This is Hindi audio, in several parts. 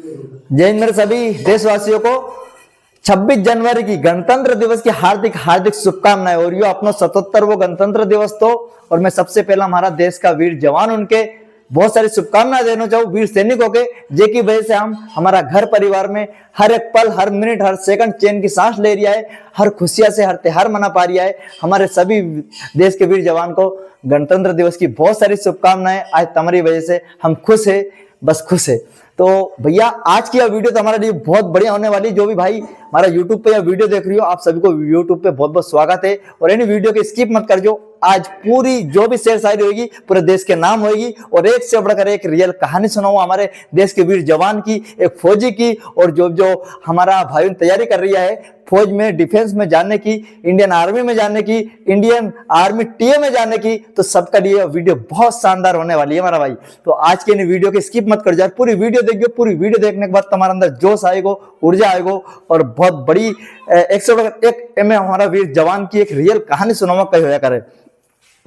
जय हिंद मेरे सभी देशवासियों को 26 जनवरी की गणतंत्र दिवस की हार्दिक हार्दिक शुभकामनाएं। और यो अपनो 77वां गणतंत्र दिवस तो और मैं सबसे पहला हमारा देश का वीर जवान उनके बहुत सारी शुभकामनाएं देना चाहूँ वीर सैनिकों के, जेकी वजह से हम हमारा घर परिवार में हर एक पल, हर मिनट, हर सेकंड चैन की सांस ले रिया है, हर खुशियां से हर त्योहार मना पा रिया है। हमारे सभी देश के वीर जवान को गणतंत्र दिवस की बहुत सारी शुभकामनाएं। आज तुम्हारी वजह से हम खुश है, बस खुश है। तो भैया आज की यह वीडियो तो हमारे लिए बहुत बढ़िया होने वाली। जो भी भाई हमारा यूट्यूब पे यह वीडियो देख रही हो, आप सभी को यूट्यूब पे बहुत बहुत स्वागत है। और इन वीडियो के स्किप मत कर जो। आज पूरी जो भी शेर शायरी होगी पूरे देश के नाम होगी और एक से बढ़कर एक रियल कहानी सुनाऊंगा हमारे देश के वीर जवान की, एक फौजी की, और जो हमारा भाई तैयारी कर रही है फौज में, डिफेंस में जाने की, इंडियन आर्मी में जाने की, इंडियन आर्मी टीए में जाने की। तो सबका लिए वीडियो बहुत शानदार होने वाली है हमारा भाई। तो आज के इन वीडियो के स्किप मत कर जाए, पूरी वीडियो देखिए। पूरी वीडियो देखने के बाद तुम्हारे अंदर जोश आएगा, ऊर्जा आएगा और बहुत बड़ी एक में हमारा वीर जवान की एक रियल कहानी सुनाऊंगा कहीं होया करे।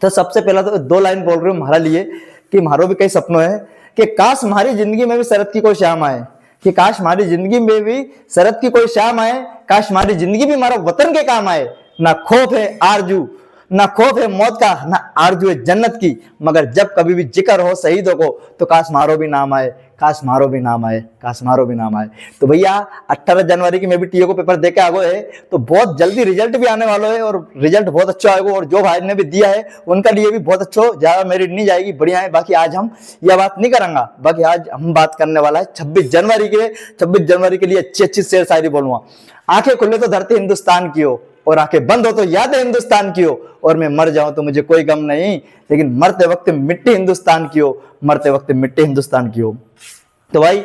तो सबसे पहला तो 2 लाइन बोल रही हूँ हमारा लिए कि मारो भी कई सपनों है कि काश हमारी जिंदगी में भी शरद की कोई शाम आए, कि काश हमारी जिंदगी में भी शरद की कोई शाम आए, काश हमारी जिंदगी भी हमारा वतन के काम आए। ना खौफ है आरजू, ना खौफ है मौत का, ना आरजू है जन्नत की, मगर जब कभी भी जिक्र हो शहीदों को तो काश मारो भी नाम आए, काश मारो भी नाम आए, काश मारो भी नाम आए। तो भैया 18 जनवरी की मैं भी टीए को पेपर देके आ गए है, तो बहुत जल्दी रिजल्ट भी आने वाला है और रिजल्ट बहुत अच्छा आएगा। और जो भाई ने भी दिया है उनका लिए भी बहुत अच्छा, ज्यादा मेरिट नहीं जाएगी, बढ़िया है। बाकी आज हम यह बात नहीं करेंगे, बाकी आज हम बात करने वाला है 26 जनवरी के। 26 जनवरी के लिए अच्छी अच्छी शेर शायरी बोलूंगा। आंखें खुले तो धरती हिंदुस्तान की हो, और आंखें बंद हो तो याद है हिंदुस्तान की हो, और मैं मर जाऊं तो मुझे कोई गम नहीं, लेकिन मरते वक्त मिट्टी हिंदुस्तान की हो, मरते वक्त मिट्टी हिंदुस्तान की हो। तो भाई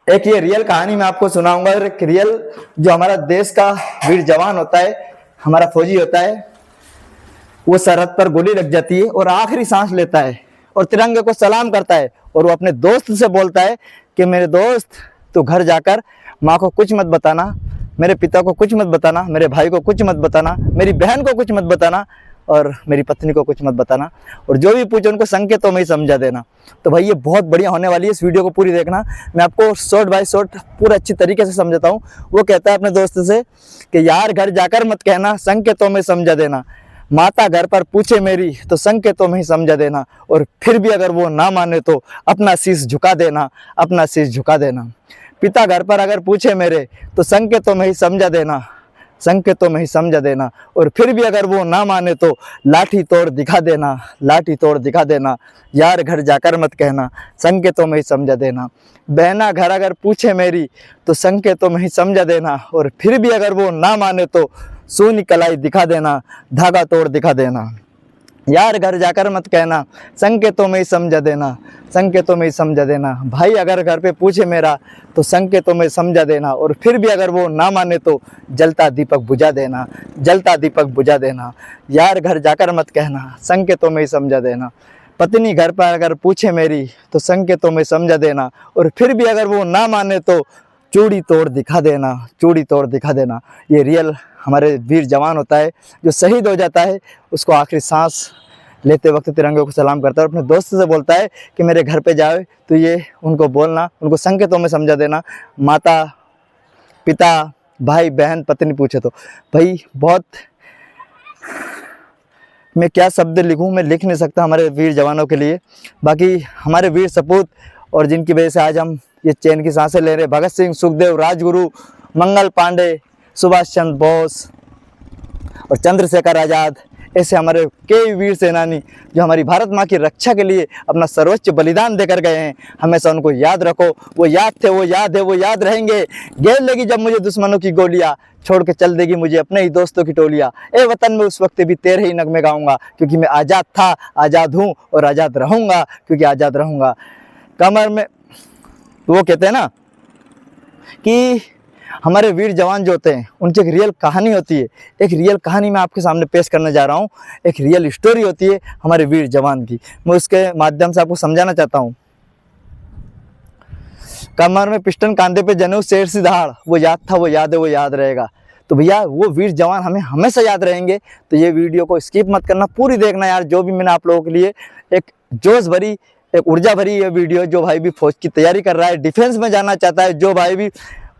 एक ये रियल कहानी मैं आपको सुनाऊंगा। एक रियल जो हमारा देश का वीर जवान होता है, हमारा फौजी होता है, वो सरहद पर गोली लग जाती है और आखिरी सांस लेता है और तिरंगे को सलाम करता है और वो अपने दोस्त से बोलता है कि मेरे दोस्त तू घर जाकर माँ को कुछ मत बताना, मेरे पिता को कुछ मत बताना, मेरे भाई को कुछ मत बताना, मेरी बहन को कुछ मत बताना और मेरी पत्नी को कुछ मत बताना, और जो भी पूछे उनको संकेतों में ही समझा देना। तो भाई ये बहुत बढ़िया होने वाली है, इस वीडियो को पूरी देखना। मैं आपको शॉर्ट बाय शॉर्ट पूरा अच्छी तरीके से समझाता हूँ। वो कहता है अपने दोस्त से कि यार घर जाकर मत कहना, संकेतों में समझा देना, माता घर पर पूछे मेरी तो संकेतों में ही समझा देना, और फिर भी अगर वो ना माने तो अपना शीश झुका देना, अपना शीश झुका देना। पिता घर पर अगर पूछे मेरे तो संकेतों में ही समझा देना, संकेतों में ही समझा देना, और फिर भी अगर वो ना माने तो लाठी तोड़ दिखा देना, लाठी तोड़ दिखा देना। यार घर जाकर मत कहना, संकेतों में ही समझा देना। बहना घर अगर पूछे मेरी तो संकेतों में ही समझा देना, और फिर भी अगर वो ना माने तो सोनी कलाई दिखा देना, धागा तोड़ दिखा देना। यार घर जाकर मत कहना, संकेतों में ही समझा देना, संकेतों में ही समझा देना। भाई अगर घर पे पूछे मेरा तो संकेतों में समझा देना, और फिर भी अगर वो ना माने तो जलता दीपक बुझा देना, जलता दीपक बुझा देना। यार घर जाकर मत कहना, संकेतों में ही समझा देना। पत्नी घर पर अगर पूछे मेरी तो संकेतों में समझा देना, और फिर भी अगर वो ना माने तो चूड़ी तोड़ दिखा देना, चूड़ी तोड़ दिखा देना। ये रियल हमारे वीर जवान होता है जो शहीद हो जाता है, उसको आखिरी सांस लेते वक्त तिरंगे को सलाम करता है और अपने दोस्त से बोलता है कि मेरे घर पे जाओ तो ये उनको बोलना, उनको संकेतों में समझा देना, माता पिता भाई बहन पत्नी पूछे तो। भाई बहुत मैं क्या शब्द लिखूं, मैं लिख नहीं सकता हमारे वीर जवानों के लिए। बाकी हमारे वीर सपूत और जिनकी वजह से आज हम ये चैन की सांसें ले रहे, भगत सिंह, सुखदेव, राजगुरु, मंगल पांडे, सुभाष चंद्र बोस और चंद्रशेखर आजाद, ऐसे हमारे कई वीर सेनानी जो हमारी भारत माँ की रक्षा के लिए अपना सर्वोच्च बलिदान देकर गए हैं, हमेशा उनको याद रखो। वो याद थे, वो याद है, वो याद रहेंगे। घेर लेगी जब मुझे दुश्मनों की गोलियां, छोड़ के चल देगी मुझे अपने ही दोस्तों की टोलियां। ए वतन में उस वक्त भी तेरे ही नगमे गाऊंगा, क्योंकि मैं आज़ाद था, आज़ाद हूँ और आज़ाद रहूँगा, क्योंकि आज़ाद रहूँगा। कमर में वो कहते हैं ना कि हमारे वीर जवान जो होते हैं उनकी एक रियल कहानी होती है। एक रियल कहानी मैं आपके सामने पेश करने जा रहा हूँ, एक रियल स्टोरी होती है हमारे वीर जवान की। मैं उसके माध्यम से आपको समझाना चाहता हूँ। कमर में पिस्टन, कांधे पे जनेऊ, शेर सी दहाड़, वो याद था, वो याद है, वो याद रहेगा। तो भैया वो वीर जवान हमें हमेशा याद रहेंगे। तो ये वीडियो को स्किप मत करना, पूरी देखना यार। जो भी मैंने आप लोगों के लिए एक जोश भरी एक ऊर्जा भरी ये वीडियो, जो भाई भी फौज की तैयारी कर रहा है, डिफेंस में जाना चाहता है, जो भाई भी,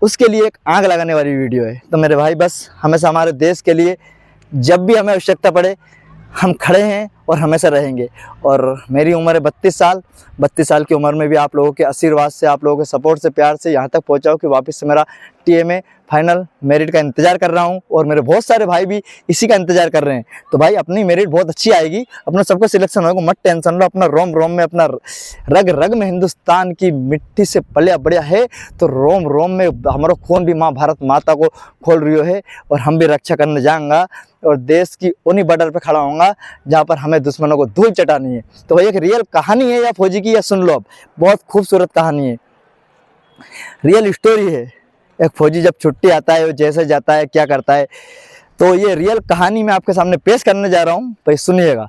उसके लिए एक आग लगाने वाली वीडियो है। तो मेरे भाई बस हमेशा हमारे देश के लिए जब भी हमें आवश्यकता पड़े हम खड़े हैं और हमेशा रहेंगे। और मेरी उम्र है 32 साल। 32 साल की उम्र में भी आप लोगों के आशीर्वाद से, आप लोगों के सपोर्ट से, प्यार से यहाँ तक पहुँचा हूँ कि वापस से मेरा टीएमए फाइनल मेरिट का इंतज़ार कर रहा हूँ। और मेरे बहुत सारे भाई भी इसी का इंतज़ार कर रहे हैं। तो भाई अपनी मेरिट बहुत अच्छी आएगी, अपना सबको सिलेक्शन होगा, मत टेंशन लो। अपना रोम रोम में, अपना रग रग में हिंदुस्तान की मिट्टी से पलिया बढ़िया है, तो रोम रोम में हमारा खून भी माँ भारत माता को खोल रही है। और हम भी रक्षा करने जाऊँगा और देश की उन्हीं बॉर्डर पे खड़ा होऊंगा जहाँ पर हमें दुश्मनों को धूल चटानी है। तो भाई एक रियल कहानी है या फौजी की, या सुन लो, अब बहुत खूबसूरत कहानी है, रियल स्टोरी है। एक फौजी जब छुट्टी आता है, वो जैसे जाता है, क्या करता है, तो ये रियल कहानी मैं आपके सामने पेश करने जा रहा हूँ। भाई सुनिएगा।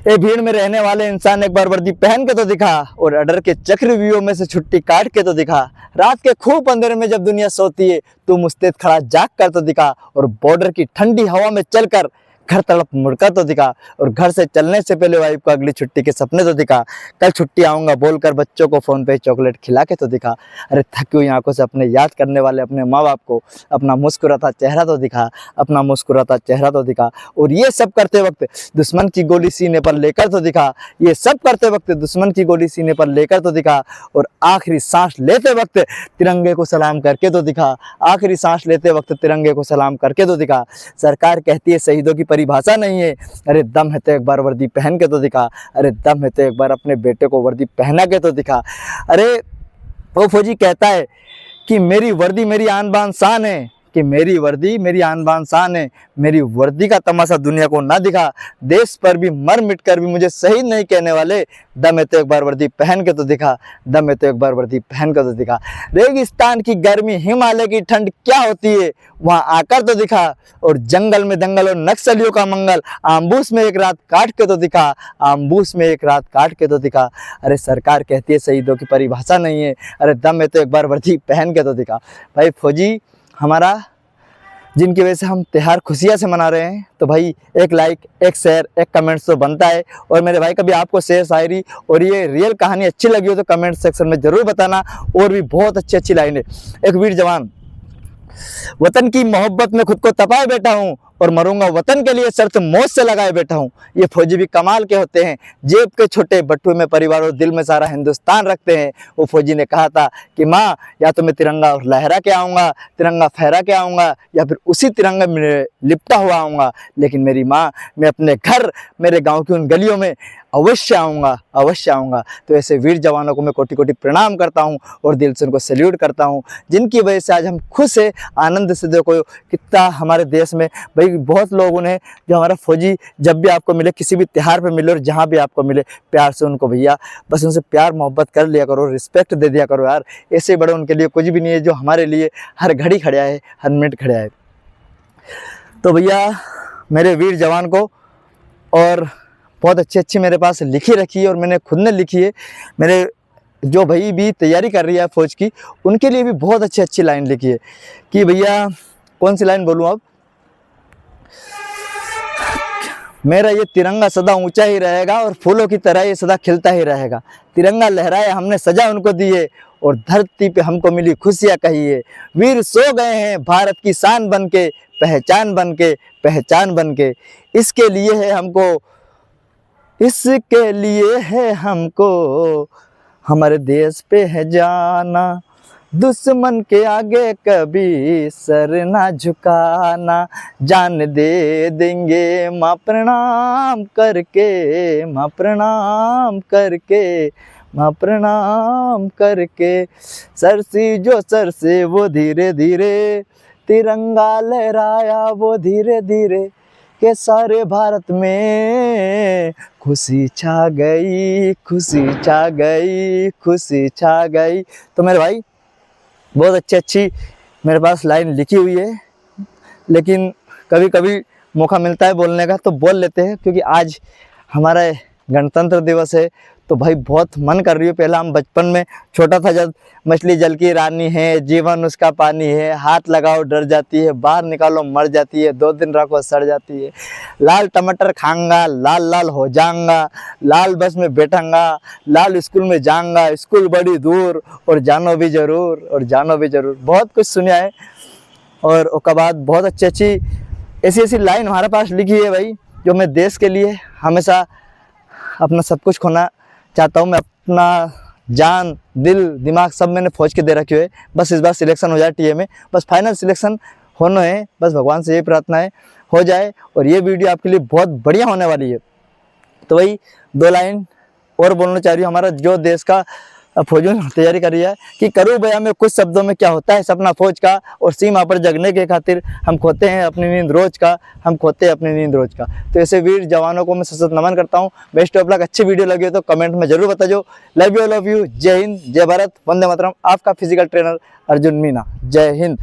ये भीड़ में रहने वाले इंसान एक बार वर्दी पहन के तो दिखा, और अडर के चक्रव्यूह में से छुट्टी काट के तो दिखा। रात के खूब अंधेरे में जब दुनिया सोती है, तू मुस्तैद खड़ा जाग कर तो दिखा। और बॉर्डर की ठंडी हवा में चलकर घर तरफ मुड़कर तो दिखा। और घर से चलने से पहले वाइफ को अगली छुट्टी के सपने तो दिखा। कल छुट्टी आऊँगा बोलकर बच्चों को फ़ोन पे चॉकलेट खिला के तो दिखा। अरे थकी हुई आंखों से अपने याद करने वाले अपने माँ बाप को अपना मुस्कुराता चेहरा तो दिखा, अपना मुस्कुराता चेहरा तो दिखा। और ये सब करते वक्त दुश्मन की गोली सीने पर लेकर तो दिखा। ये सब करते वक्त दुश्मन की गोली सीने पर लेकर तो दिखा। और आखिरी सांस लेते वक्त तिरंगे को सलाम करके तो दिखा। आखिरी सांस लेते वक्त तिरंगे को सलाम करके तो दिखा। सरकार कहती है शहीदों की परिभाषा नहीं है, अरे दम है तो एक बार वर्दी पहन के तो दिखा। अरे दम है तो एक बार अपने बेटे को वर्दी पहना के तो दिखा। अरे वो फौजी कहता है कि मेरी वर्दी मेरी आन बान शान है, कि मेरी वर्दी मेरी आन बान शान है। मेरी वर्दी का तमाशा दुनिया को ना दिखा। देश पर भी मर मिट कर भी मुझे शहीद नहीं कहने वाले। दम है तो एक बार वर्दी पहन के तो दिखा। दम है तो एक बार वर्दी पहन के तो दिखा। रेगिस्तान की गर्मी, हिमालय की ठंड क्या होती है, वहाँ आकर तो दिखा। और जंगल में दंगल और नक्सलियों का मंगल, आम्बूस में एक रात काट के तो दिखा। आम्बूस में एक रात काट के तो दिखा। अरे सरकार कहती है शहीदों की परिभाषा नहीं है, अरे दम है तो एक बार वर्दी पहन के तो दिखा। भाई फौजी हमारा, जिनकी वजह से हम त्योहार खुशियाँ से मना रहे हैं, तो भाई एक लाइक, एक शेयर, एक कमेंट्स तो बनता है। और मेरे भाई कभी आपको शेर शायरी और ये रियल कहानी अच्छी लगी हो तो कमेंट सेक्शन में ज़रूर बताना। और भी बहुत अच्छी लाइनें। एक वीर जवान, वतन की मोहब्बत में खुद को तपाए बैठा हूँ और मरूंगा वतन के लिए, शर्त मौत से लगाए बैठा हूँ। ये फौजी भी कमाल के होते हैं, जेब के छोटे बटुए में परिवार और दिल में सारा हिंदुस्तान रखते हैं। वो फौजी ने कहा था कि माँ या तो मैं तिरंगा लहरा के आऊँगा, तिरंगा फहरा के आऊँगा, या फिर उसी तिरंगे में लिपटा हुआ आऊँगा, लेकिन मेरी माँ मैं अपने घर, मेरे गाँव की उन गलियों में अवश्य आऊँगा, अवश्य आऊँगा। तो ऐसे वीर जवानों को मैं कोटि कोटि प्रणाम करता हूँ और दिल से उनको सैल्यूट करता हूँ, जिनकी वजह से आज हम खुश हैं, आनंद से। देखो कितना हमारे देश में भाई बहुत लोगों ने, जो हमारा फौजी जब भी आपको मिले, किसी भी त्यौहार पे मिले और जहाँ भी आपको मिले, प्यार से उनको भैया बस उनसे प्यार मोहब्बत कर लिया करो, रिस्पेक्ट दे दिया करो यार। ऐसे बड़े उनके लिए कुछ भी नहीं है, जो हमारे लिए हर घड़ी खड़ा है, हर मिनट खड़ा है। तो भैया मेरे वीर जवान को, और बहुत अच्छी मेरे पास लिखी रखी है और मैंने खुद ने लिखी है। मेरे जो भाई भी तैयारी कर रही है फौज की, उनके लिए भी बहुत अच्छी लाइन लिखी है कि भैया कौन सी लाइन बोलूँ अब, मेरा ये तिरंगा सदा ऊंचा ही रहेगा और फूलों की तरह ये सदा खिलता ही रहेगा। तिरंगा लहराए हमने सजा उनको दी है और धरती पे हमको मिली खुशियाँ कहिए। वीर सो गए हैं भारत की शान बन के, पहचान बन के, पहचान बन के। इसके लिए है हमको, इसके लिए है हमको हमारे देश पे है जाना। दुश्मन के आगे कभी सर ना झुकाना। जान दे देंगे माँ प्रणाम करके, माँ प्रणाम करके, माँ प्रणाम करके। सरसी जो सर से वो धीरे धीरे, तिरंगा लहराया वो धीरे धीरे, के सारे भारत में खुशी छा गई, खुशी छा गई, खुशी छा गई। तो मेरे भाई बहुत अच्छी मेरे पास लाइन लिखी हुई है, लेकिन कभी कभी मौका मिलता है बोलने का तो बोल लेते हैं, क्योंकि आज हमारा गणतंत्र दिवस है। तो भाई बहुत मन कर रही है। पहला हम बचपन में छोटा था जब, मछली जल की रानी है, जीवन उसका पानी है, हाथ लगाओ डर जाती है, बाहर निकालो मर जाती है, 2 दिन रखो सड़ जाती है, लाल टमाटर खाऊंगा लाल लाल हो जाऊंगा, लाल बस में बैठांगा, लाल स्कूल में जाऊंगा, स्कूल बड़ी दूर, और जानो भी जरूर, और जानो भी जरूर। बहुत कुछ सुना है। और उसके बाद बहुत अच्छी अच्छी ऐसी ऐसी लाइन हमारे पास लिखी है भाई, जो मैं देश के लिए हमेशा अपना सब कुछ खोना चाहता हूँ। मैं अपना जान दिल दिमाग सब मैंने फौज के दे रखे हुए। बस इस बार सिलेक्शन हो जाए टीए में, बस फाइनल सिलेक्शन होना है, बस भगवान से यही प्रार्थना है हो जाए। और ये वीडियो आपके लिए बहुत बढ़िया होने वाली है। तो वही 2 लाइन और बोलना चाह रही हूँ। हमारा जो देश का फौजियों ने तैयारी करी है कि करूँ भैया में कुछ शब्दों में क्या होता है सपना फौज का, और सीमा पर जगने के खातिर हम खोते हैं अपनी नींद रोज का, हम खोते हैं अपनी नींद रोज का। तो ऐसे वीर जवानों को मैं सशक्त नमन करता हूँ। Best of luck. अच्छी वीडियो लगी हो तो कमेंट में जरूर बताओ। Love you. जय हिंद, जय भारत, वंदे मातरम। आपका फिजिकल ट्रेनर अर्जुन मीना। जय हिंद।